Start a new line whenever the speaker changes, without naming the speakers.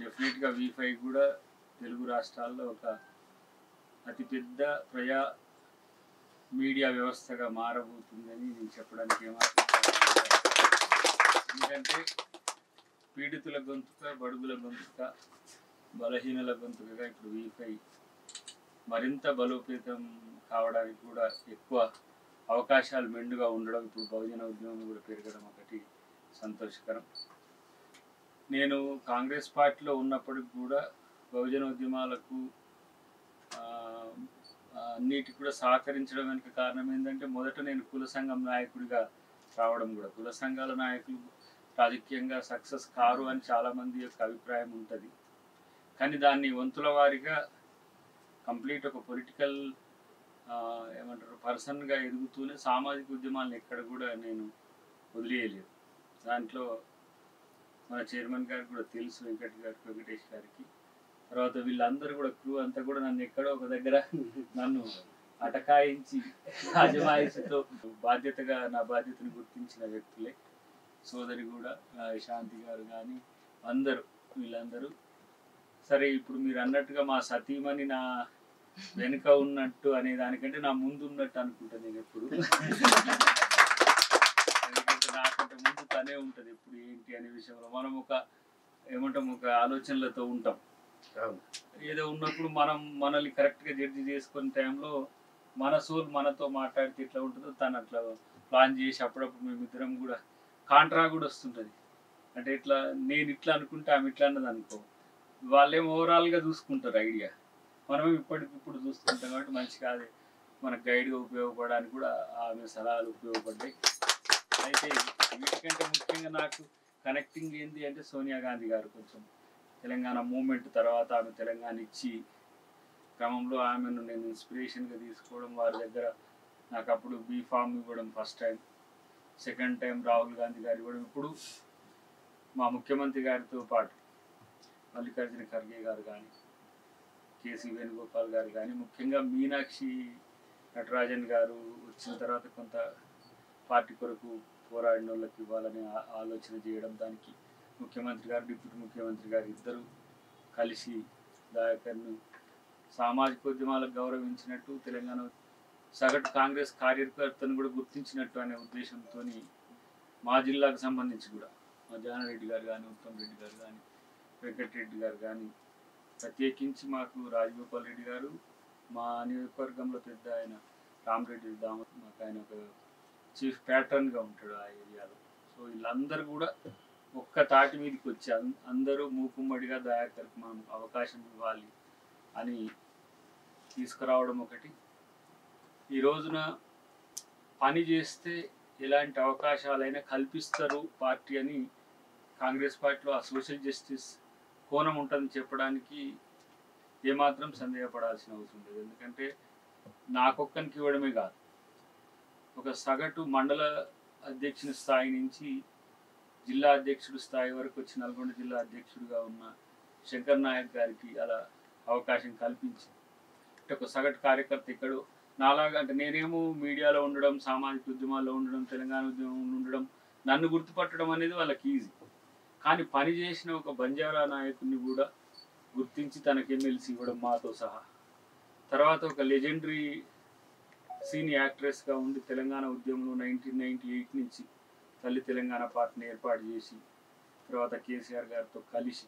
డెఫినెట్గా V5 కూడా తెలుగు రాష్ట్రాల్లో ఒక అతిపెద్ద ప్రజా మీడియా వ్యవస్థగా మారబోతుందని నేను చెప్పడానికి ఏమాత్రం ఎందుకంటే పీడితుల గొంతుక, బడుగుల గొంతుక, బలహీనుల గొంతుకగా ఇప్పుడు V5 మరింత బలోపేతం కావడానికి కూడా ఎక్కువ అవకాశాలు మెండుగా ఉండడం, ఇప్పుడు బహుజన ఉద్యమం కూడా పెరగడం ఒకటి సంతోషకరం. నేను కాంగ్రెస్ పార్టీలో ఉన్నప్పటికి కూడా బహుజన ఉద్యమాలకు అన్నిటికి కూడా సహకరించడం వెనుక కారణం ఏంటంటే, మొదట నేను కుల సంఘం నాయకుడిగా రావడం కూడా. కుల సంఘాల నాయకులు రాజకీయంగా సక్సెస్ కారు అని చాలామంది యొక్క అభిప్రాయం ఉంటుంది. కానీ దాన్ని వంతుల వారిగా కంప్లీట్ ఒక పొలిటికల్ ఏమంటారు పర్సన్గా ఎదుగుతూనే సామాజిక ఉద్యమాలను ఎక్కడ కూడా నేను వదిలేయలేదు. దాంట్లో మన చైర్మన్ గారికి కూడా తెలుసు, వెంకటేష్ గారికి. తర్వాత వీళ్ళందరూ కూడా క్రూ అంతా కూడా నన్ను ఎక్కడో ఒక దగ్గర నన్ను అటకాయించి అజమాయిషితో బాధ్యతగా నా బాధ్యతను గుర్తించిన వ్యక్తులే. సోదరి కూడా శాంతి గారు కానీ అందరూ వీళ్ళందరూ. సరే, ఇప్పుడు మీరు అన్నట్టుగా మా సతీమణి నా వెనుక ఉన్నట్టు అనే దానికంటే నా ముందు ఉన్నట్టు అనుకుంటాను నేను ఎప్పుడు. ఎందుకంటే నాకంటే ముందు తనే ఉంటుంది ఎప్పుడు ఏంటి అనే విషయంలో. మనం ఒక ఆలోచనలతో ఉంటాం. ఏదో ఉన్నప్పుడు మనల్ని కరెక్ట్గా జడ్జి చేసుకునే టైంలో మన సోల్ మనతో మాట్లాడితే ఎట్లా ఉంటుందో తను అట్లా ప్లాన్ చేసి అప్పుడప్పుడు మేమిద్దరం కూడా కాంట్రా కూడా వస్తుంటుంది. అంటే ఇట్లా నేను ఇట్లా అనుకుంటే ఆమె ఇట్లా అన్నది అనుకో, వాళ్ళేమో ఓవరాల్గా చూసుకుంటారు ఐడియా, మనమే ఇప్పటికిప్పుడు చూసుకుంటాం. కాబట్టి మంచిగా అది మనకు గైడ్గా ఉపయోగపడడానికి కూడా ఆమె సలహాలు ఉపయోగపడ్డాయి. అయితే వీటికంటే ముఖ్యంగా నాకు కనెక్టింగ్ ఏంటి అంటే సోనియా గాంధీ గారు కొంచెం తెలంగాణ మూమెంట్ తర్వాత ఆమె తెలంగాణ ఇచ్చి క్రమంలో ఆమెను నేను ఇన్స్పిరేషన్గా తీసుకోవడం, వారి దగ్గర నాకు అప్పుడు B.Pharm ఇవ్వడం first time, second time Rahul Gandhi గారు ఇవ్వడం, ఇప్పుడు మా ముఖ్యమంత్రి గారితో పాటు మల్లికార్జున ఖర్గే గారు కానీ, కేసీ వేణుగోపాల్ గారు కానీ, ముఖ్యంగా మీనాక్షి నటరాజన్ గారు వచ్చిన తర్వాత కొంత పార్టీ కొరకు పోరాడిన వాళ్ళకి ఇవ్వాలని ఆలోచన చేయడం, దానికి ముఖ్యమంత్రి గారు, డిప్యూటీ ముఖ్యమంత్రి గారు ఇద్దరు కలిసి దయాకర్ను సామాజిక ఉద్యమాలకు గౌరవించినట్టు, తెలంగాణ సగటు కాంగ్రెస్ కార్యకర్తను కూడా గుర్తించినట్టు అనే ఉద్దేశంతో మా జిల్లాకు సంబంధించి కూడా మా జానారెడ్డి గారు కానీ, ఉత్తమ్ రెడ్డి గారు కానీ, వెంకటరెడ్డి గారు కానీ, ప్రత్యేకించి మాకు రాజగోపాల్ రెడ్డి గారు, మా నియోజకవర్గంలో పెద్ద ఆయన రామరెడ్డి దామోదర్, మాకు ఆయన ఒక చీఫ్ ప్యాటర్న్గా ఉంటాడు ఆ ఏరియాలో. సో వీళ్ళందరూ కూడా ఒక్క తాటి మీదకి వచ్చి అందరూ మూకుమ్మడిగా దయాకర్కి మనం అవకాశం ఇవ్వాలి అని తీసుకురావడం ఒకటి. ఈ రోజున పని చేస్తే ఎలాంటి అవకాశాలైనా కల్పిస్తారు పార్టీ అని కాంగ్రెస్ పార్టీలో ఆ సోషల్ జస్టిస్ కోణం ఉంటుందని చెప్పడానికి ఏమాత్రం సందేహపడాల్సిన అవసరం లేదు. ఎందుకంటే నాకొక్కరికి ఇవ్వడమే కాదు, ఒక సగటు మండల అధ్యక్షుని స్థాయి నుంచి జిల్లా అధ్యక్షుడు స్థాయి వరకు వచ్చి నల్గొండ జిల్లా అధ్యక్షుడిగా ఉన్న శంకర్ నాయక్ గారికి అలా అవకాశం కల్పించి, అంటే ఒక సగటు కార్యకర్త ఇక్కడ నాలాగా, అంటే నేనేమో మీడియాలో ఉండడం, సామాజిక ఉద్యమాల్లో ఉండడం, తెలంగాణ ఉద్యమంలో ఉండడం, నన్ను గుర్తుపట్టడం అనేది వాళ్ళకి ఈజీ. కానీ పని చేసిన ఒక బంజారా నాయకుడిని కూడా గుర్తించి తనకి ఎమ్మెల్సీ ఇవ్వడం మాతో సహా, తర్వాత ఒక లెజెండరీ సీనియర్ యాక్ట్రెస్గా ఉండి తెలంగాణ ఉద్యమంలో 1998 నుంచి తల్లి తెలంగాణ పార్టీని ఏర్పాటు చేసి, తర్వాత కేసీఆర్ గారితో కలిసి